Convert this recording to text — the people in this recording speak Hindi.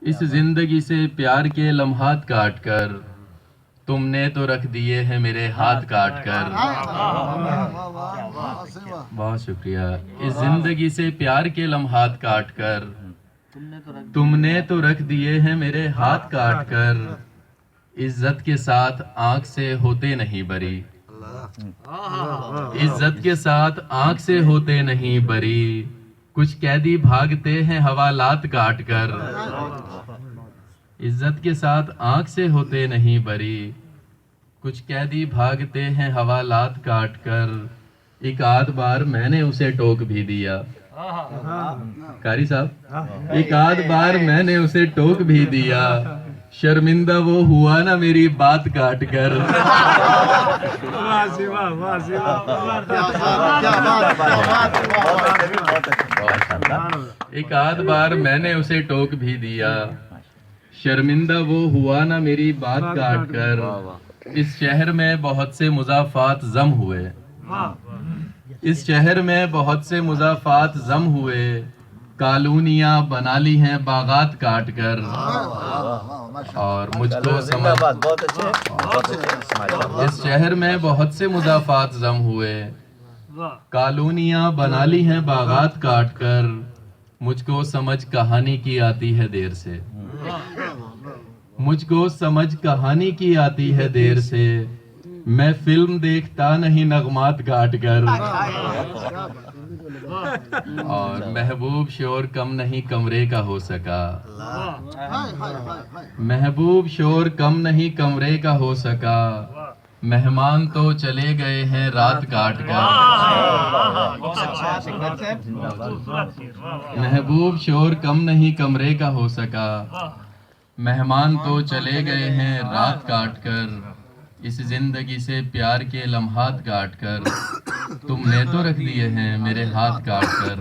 इस जिंदगी से प्यार के लम्हात काट कर तुमने तो रख दिए हैं मेरे हाथ काट कर। बहुत शुक्रिया। इस जिंदगी से प्यार के लम्हात काट कर तुमने तो रख दिए हैं मेरे हाथ काट कर। इज्जत के साथ आंख से होते नहीं बरी, इज्जत के साथ आंख से होते नहीं बरी। कुछ कैदी भागते हैं हवालात काट कर। इज्जत के साथ आंख से होते नहीं बरी। कुछ कैदी भागते हैं हवालात काट कर। एक आध बार मैंने उसे टोक भी दिया, कारी साहब, एक आध बार मैंने उसे टोक भी दिया। शर्मिंदा वो हुआ ना मेरी बात काट कर। एक आध बार मैंने उसे टोक भी दिया। शर्मिंदा वो हुआ ना मेरी बात काट कर। इस शहर में बहुत से मुज़ाफ़ात ज़म हुए, इस शहर में बहुत से मुज़ाफ़ात ज़म हुए। कॉलोनियाँ बना ली हैं बागात काट कर। और मुझको समझ, इस शहर में बहुत से मुज़ाफ़ात ज़म हुए। कॉलोनियाँ बना ली हैं बागात काट कर। मुझको समझ कहानी की आती है देर से, मुझको समझ कहानी की आती है देर से। मैं फिल्म देखता नहीं नगमात काट कर। और महबूब शोर कम नहीं कमरे का हो सका, महबूब शोर कम नहीं कमरे का हो सका। मेहमान तो चले गए हैं रात काट कर। महबूब शोर कम नहीं कमरे का हो सका। मेहमान तो चले गए हैं रात काट कर। इस जिंदगी से प्यार के लम्हात काट कर तुमने तो रख दिए हैं मेरे हाथ काट कर।